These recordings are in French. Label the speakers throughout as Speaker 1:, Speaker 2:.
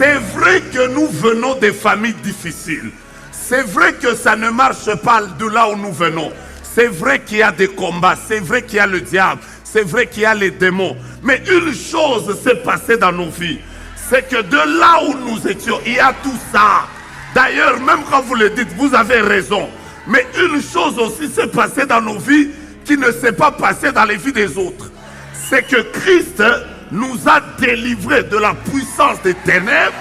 Speaker 1: C'est vrai que nous venons des familles difficiles. C'est vrai que ça ne marche pas de là où nous venons. C'est vrai qu'il y a des combats. C'est vrai qu'il y a le diable. C'est vrai qu'il y a les démons. Mais une chose s'est passée dans nos vies. C'est que de là où nous étions, il y a tout ça. D'ailleurs, même quand vous le dites, vous avez raison. Mais une chose aussi s'est passée dans nos vies qui ne s'est pas passée dans les vies des autres. C'est que Christ nous a délivrés de la puissance des ténèbres,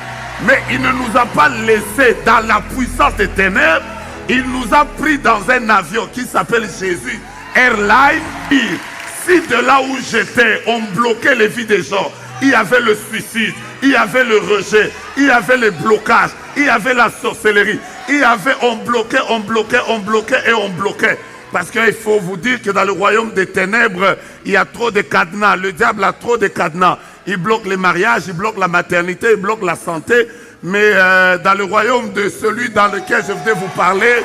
Speaker 1: mais il ne nous a pas laissés dans la puissance des ténèbres. Il nous a pris dans un avion qui s'appelle Jésus Airlines. Si de là où j'étais, on bloquait les vies des gens, il y avait le suicide, il y avait le rejet, il y avait les blocages, il y avait la sorcellerie, on bloquait et on bloquait. Parce qu'il faut vous dire que dans le royaume des ténèbres, il y a trop de cadenas. Le diable a trop de cadenas. Il bloque les mariages, il bloque la maternité, il bloque la santé. Mais dans le royaume de celui dans lequel je venais vous parler,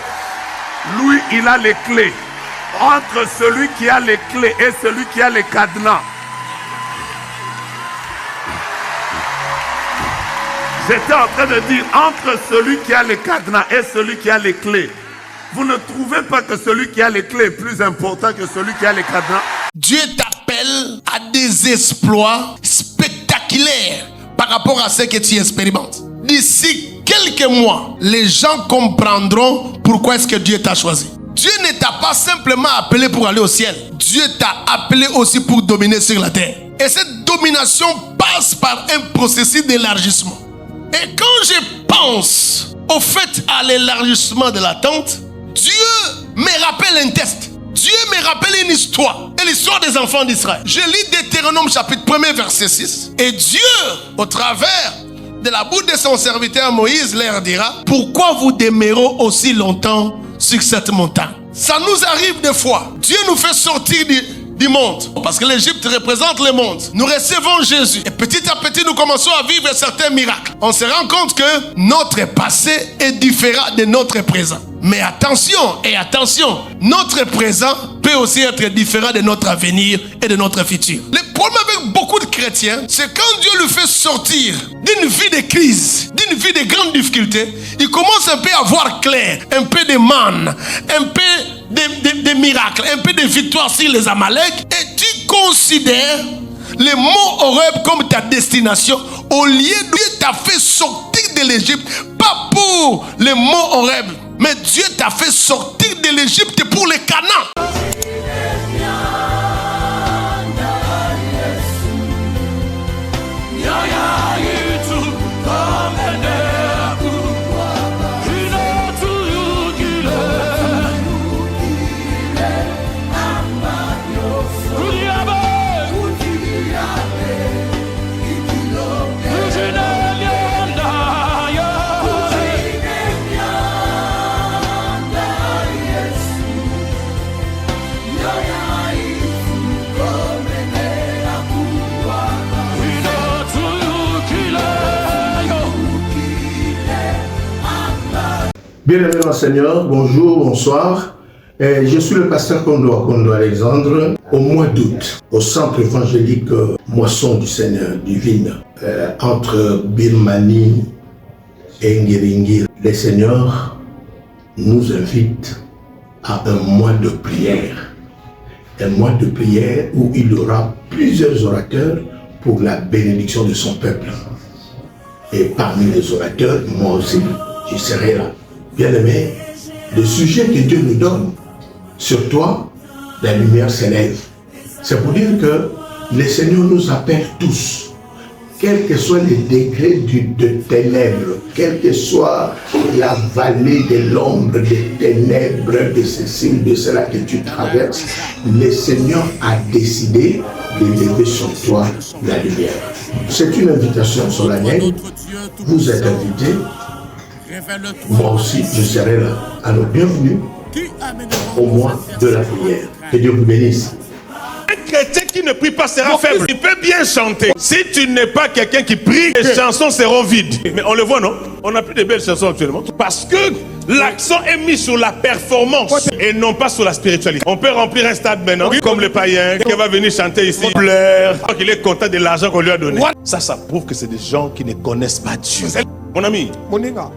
Speaker 1: lui, il a les clés. Entre celui qui a les clés et celui qui a les cadenas. J'étais en train de dire, entre celui qui a les cadenas et celui qui a les clés, vous ne trouvez pas que celui qui a les clés est plus important que celui qui a les cadenas?
Speaker 2: Dieu t'appelle à des exploits spectaculaires par rapport à ce que tu expérimentes. D'ici quelques mois, les gens comprendront pourquoi est-ce que Dieu t'a choisi. Dieu ne t'a pas simplement appelé pour aller au ciel. Dieu t'a appelé aussi pour dominer sur la terre. Et cette domination passe par un processus d'élargissement. Et quand je pense au fait à l'élargissement de la tente, Dieu me rappelle un test. Dieu me rappelle une histoire. Et l'histoire des enfants d'Israël. Je lis Deutéronome chapitre 1 verset 6. Et Dieu, au travers de la bouche de son serviteur Moïse, leur dira: pourquoi vous demeurez aussi longtemps sur cette montagne? Ça nous arrive des fois. Dieu nous fait sortir du monde. Parce que l'Égypte représente le monde. Nous recevons Jésus. Et petit à petit, nous commençons à vivre certains miracles. On se rend compte que notre passé est différent de notre présent. Mais attention, notre présent peut aussi être différent de notre avenir et de notre futur. Le problème avec beaucoup de chrétiens, c'est quand Dieu le fait sortir d'une vie de crise, d'une vie de grandes difficultés, il commence un peu à voir clair, un peu de manne, un peu de miracles, un peu de victoire sur les Amaleks, et tu considères les monts Horeb comme ta destination, au lieu de Dieu t'a fait sortir de l'Égypte, pas pour les monts Horeb, mais Dieu t'a fait sortir de l'Égypte pour les Canaan.
Speaker 3: Bien-aimés dans le Seigneur, bonjour, bonsoir. Je suis le pasteur Kondo Alexandre. Au mois d'août, au centre évangélique Moisson du Seigneur, du Vine, entre Birmanie et Ngiringir, le Seigneur nous invite à un mois de prière. Un mois de prière où il y aura plusieurs orateurs pour la bénédiction de son peuple. Et parmi les orateurs, moi aussi, je serai là. Bien-aimé, le sujet que Dieu nous donne, sur toi, la lumière s'élève. C'est pour dire que le Seigneur nous appelle tous, quel que soit le degré de ténèbres, quelle que soit la vallée de l'ombre, des ténèbres, de ceci, de cela que tu traverses, le Seigneur a décidé de lever sur toi la lumière. C'est une invitation solennelle. Vous êtes invités. Moi aussi, je serai là. Alors, bienvenue au mois de la prière. Que Dieu vous bénisse.
Speaker 4: Un chrétien qui ne prie pas sera faible. Il peut bien chanter. Si tu n'es pas quelqu'un qui prie, les chansons seront vides. Mais on le voit, non? On n'a plus de belles chansons actuellement. Parce que L'accent est mis sur la performance et non pas sur la spiritualité. On peut remplir un stade maintenant, comme le païen qui va venir chanter ici, pleure, qu'il est content de l'argent qu'on lui a donné. Ça prouve que c'est des gens qui ne connaissent pas Dieu. Mon ami,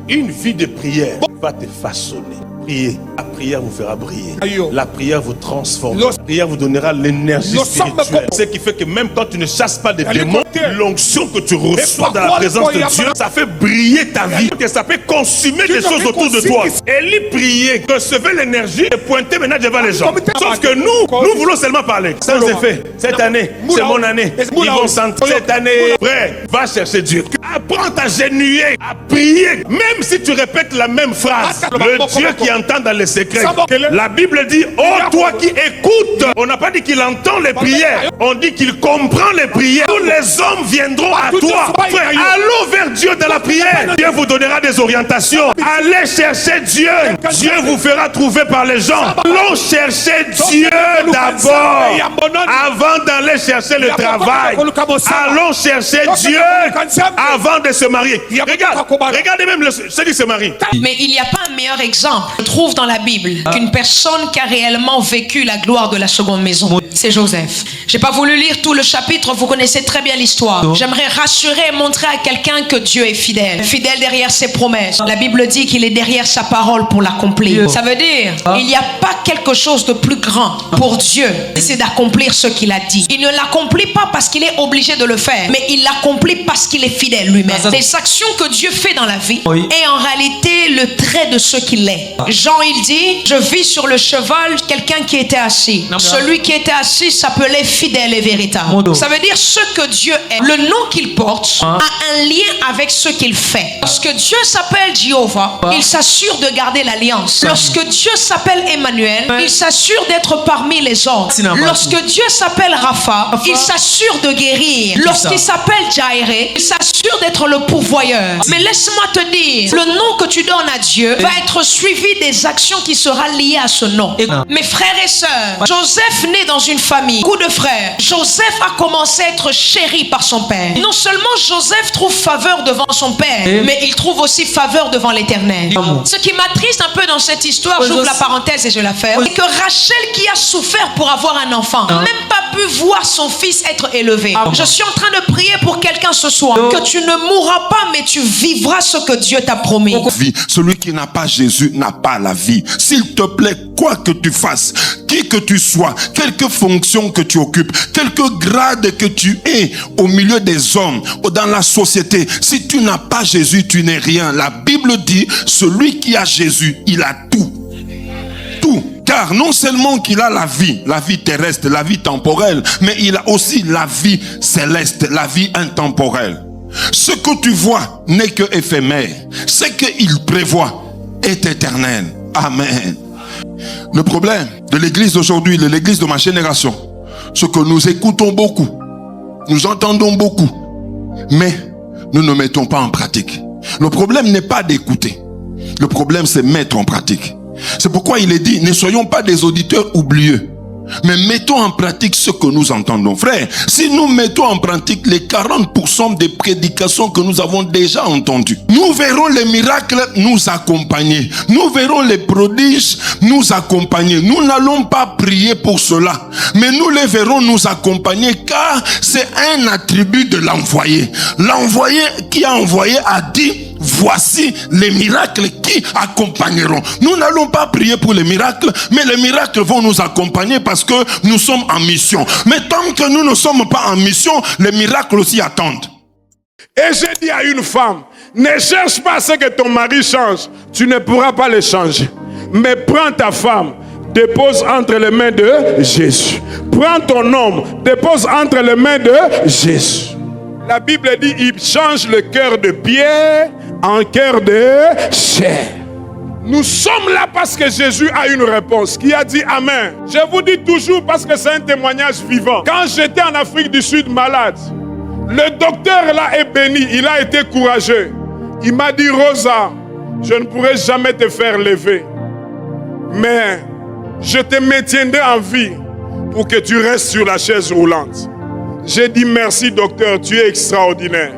Speaker 4: une vie de prière va te façonner. Priez. La prière vous fera briller. La prière vous transforme. La prière vous donnera l'énergie spirituelle. Ce qui fait que même quand tu ne chasses pas des démons, l'onction que tu reçois dans la présence de Dieu, ça fait briller ta vie. Que ça peut consumer des choses autour de toi. Élie priait, recevait l'énergie et pointait maintenant devant les gens. Sauf que nous voulons seulement parler. Ça nous est fait. Cette année, c'est mon année. Ils vont sentir cette année. Frère, va chercher Dieu. Apprends à genouiller, à prier. Même si tu répètes la même phrase, le Dieu qui entend dans les secrets. La Bible dit, oh toi qui écoutes. On n'a pas dit qu'il entend les prières. On dit qu'il comprend les prières. Tous les hommes viendront à toi. Frère, allons vers Dieu dans la prière. Dieu vous donnera des orientations. Allez chercher Dieu. Dieu vous fera trouver par les gens. Allons chercher Dieu d'abord. Avant d'aller chercher le travail. Allons chercher Dieu avant de se marier. Regardez même ceux qui se marient.
Speaker 5: Mais il n'y a pas un meilleur exemple, je trouve dans la Bible, qu'une personne qui a réellement vécu la gloire de la seconde maison. C'est Joseph. J'ai pas voulu lire tout le chapitre, vous connaissez très bien l'histoire. J'aimerais rassurer et montrer à quelqu'un que Dieu est fidèle. Fidèle derrière ses promesses. La Bible dit qu'il est derrière sa parole pour l'accomplir. Ça veut dire, il n'y a pas quelque chose de plus grand pour Dieu, c'est d'accomplir ce qu'il a dit. Il ne l'accomplit pas parce qu'il est obligé de le faire, mais il l'accomplit parce qu'il est fidèle lui-même. Les actions que Dieu fait dans la vie est en réalité le trait de ce qu'il est. Jean, il dit, je vis sur le cheval quelqu'un qui était assis. Celui qui était assis s'appelait fidèle et véritable. Ça veut dire ce que Dieu est. Le nom qu'il porte a un lien avec ce qu'il fait. Lorsque Dieu s'appelle Jéhovah, il s'assure de garder l'alliance. Lorsque Dieu s'appelle Emmanuel, il s'assure d'être parmi les hommes. Lorsque Dieu s'appelle Rapha, il s'assure de guérir. Lorsqu'il s'appelle Jairé, il s'assure d'être le pourvoyeur. Mais laisse-moi te dire, le nom que tu donnes à Dieu va être suivi des actions qui seront liées à ce nom. Mes frères et sœurs, Joseph naît dans une famille, beaucoup de frères. Joseph a commencé à être chéri par son père. Non seulement Joseph trouve faveur devant son père, mais il trouve aussi faveur devant l'Éternel. Ce qui m'attriste un peu dans cette histoire, j'ouvre la parenthèse et je la ferme, c'est que Rachel, qui a souffert pour avoir un enfant, n'a même pas pu voir son fils être élevé. Je suis en train de prier pour quelqu'un ce soir, que tu ne mourras pas, mais tu vivras ce que Dieu t'a promis.
Speaker 6: Celui qui n'a pas Jésus n'a pas la vie. S'il te plaît, quoi que tu fasses, qui que tu sois, quelque fonction que tu occupes, quelque grade que tu aies au milieu des hommes ou dans la société, si tu n'as pas Jésus, tu n'es rien. La Bible dit, celui qui a Jésus, il a tout. Tout. Car non seulement qu'il a la vie terrestre, la vie temporelle, mais il a aussi la vie céleste, la vie intemporelle. Ce que tu vois n'est que éphémère. Ce qu'il prévoit est éternel. Amen. Le problème de l'église d'aujourd'hui, de l'église de ma génération, c'est que nous écoutons beaucoup, nous entendons beaucoup, mais nous ne mettons pas en pratique. Le problème n'est pas d'écouter. Le problème, c'est mettre en pratique. C'est pourquoi il est dit, ne soyons pas des auditeurs oublieux, mais mettons en pratique ce que nous entendons. Frère, si nous mettons en pratique les 40% des prédications que nous avons déjà entendues, nous verrons les miracles nous accompagner. Nous verrons les prodiges nous accompagner. Nous n'allons pas prier pour cela, mais nous les verrons nous accompagner, car c'est un attribut de l'envoyé. L'envoyé qui a envoyé a dit, voici les miracles qui accompagneront. Nous n'allons pas prier pour les miracles, mais les miracles vont nous accompagner parce que nous sommes en mission. Mais tant que nous ne sommes pas en mission, les miracles aussi attendent.
Speaker 4: Et j'ai dit à une femme, ne cherche pas à ce que ton mari change. Tu ne pourras pas le changer. Mais prends ta femme, dépose entre les mains de Jésus. Prends ton homme, dépose entre les mains de Jésus. La Bible dit, il change le cœur de pierre en cœur de chair. Nous sommes là parce que Jésus a une réponse, qui a dit Amen. Je vous dis toujours parce que c'est un témoignage vivant. Quand j'étais en Afrique du Sud malade, le docteur là est béni, il a été courageux. Il m'a dit, Rosa, je ne pourrai jamais te faire lever, mais je te maintiendrai en vie pour que tu restes sur la chaise roulante. J'ai dit merci docteur, tu es extraordinaire.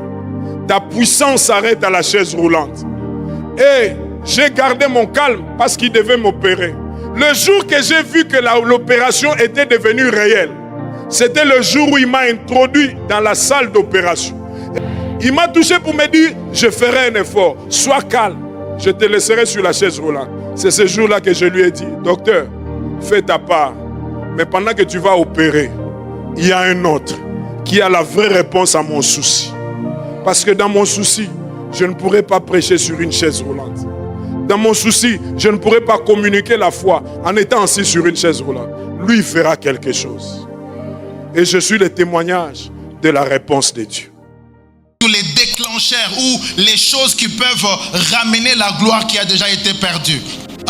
Speaker 4: Ta puissance s'arrête à la chaise roulante. Et
Speaker 7: j'ai gardé mon calme parce qu'il devait m'opérer. Le jour que j'ai vu que l'opération était devenue réelle, c'était le jour où il m'a introduit dans la salle d'opération. Il m'a touché pour me dire, je ferai un effort, sois calme, je te laisserai sur la chaise roulante. C'est ce jour-là que je lui ai dit, docteur, fais ta part, mais pendant que tu vas opérer, il y a un autre qui a la vraie réponse à mon souci. Parce que dans mon souci, je ne pourrais pas prêcher sur une chaise roulante. Dans mon souci, je ne pourrais pas communiquer la foi en étant assis sur une chaise roulante. Lui, il fera quelque chose. Et je suis le témoignage de la réponse de Dieu.
Speaker 2: Les déclencheurs ou les choses qui peuvent ramener la gloire qui a déjà été perdue.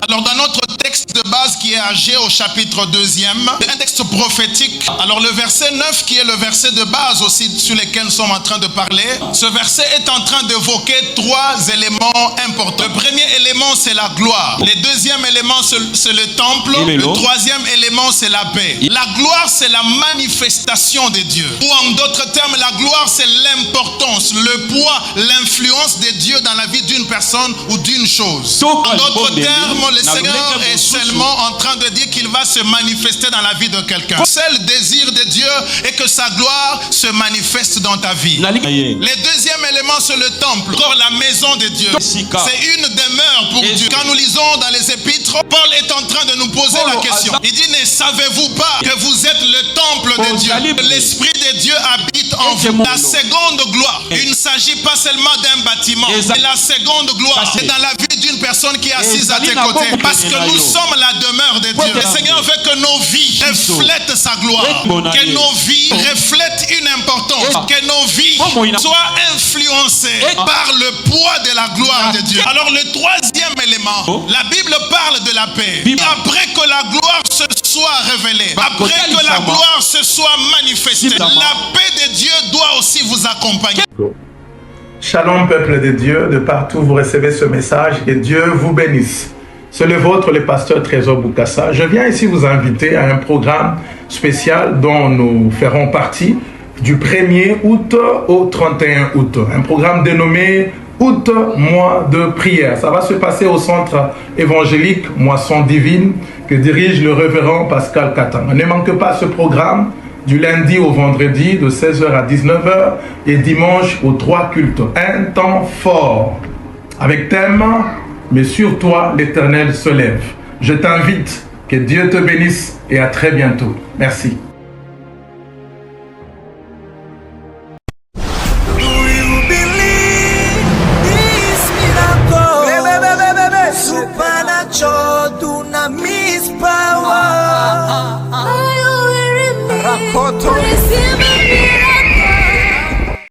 Speaker 2: Alors dans notre texte de base qui est Agé au chapitre 2e, un texte prophétique. Alors le verset 9 qui est le verset de base aussi sur lequel nous sommes en train de parler. Ce verset est en train d'évoquer 3 éléments importants. Le premier élément c'est la gloire. Le deuxième élément c'est le temple. Le troisième élément c'est la paix. La gloire c'est la manifestation de Dieu. Ou en d'autres termes, la gloire c'est l'importance, le poids, l'influence de Dieu dans la vie d'une personne ou d'une chose. En d'autres termes, le Seigneur est seulement en train de dire qu'il va se manifester dans la vie de quelqu'un. Le seul désir de Dieu est que sa gloire se manifeste dans ta vie. Le deuxième élément, c'est le temple, encore la maison de Dieu. C'est une demeure pour Dieu. Quand nous lisons dans les épîtres, Paul est en train de nous poser la question. Il dit, ne savez-vous pas que vous êtes le temple de Dieu? L'Esprit de Dieu habite en vous. La seconde gloire, il ne s'agit pas seulement d'un bâtiment. La seconde gloire, c'est dans la vie d'une personne qui est assise à tes côtés. Parce que nous sommes la demeure de Dieu. Le Seigneur veut que nos vies reflètent sa gloire. Que nos vies reflètent une importance. Que nos vies soient influencées par le poids de la gloire de Dieu. Alors le troisième élément, la Bible parle de la paix. Après que la gloire se soit révélée, après que la gloire se soit manifestée, la paix de Dieu doit aussi vous accompagner.
Speaker 8: Shalom peuple de Dieu, de partout vous recevez ce message et Dieu vous bénisse. C'est le vôtre, le pasteur Trésor Boukassa. Je viens ici vous inviter à un programme spécial dont nous ferons partie du 1er août au 31 août. Un programme dénommé Août, mois de prière. Ça va se passer au centre évangélique Moisson Divine que dirige le révérend Pascal Katan. Ne manquez pas ce programme du lundi au vendredi de 16h à 19h et dimanche aux 3 cultes. Un temps fort avec thème « Mais sur toi l'Éternel se lève ». Je t'invite, que Dieu te bénisse et à très bientôt. Merci.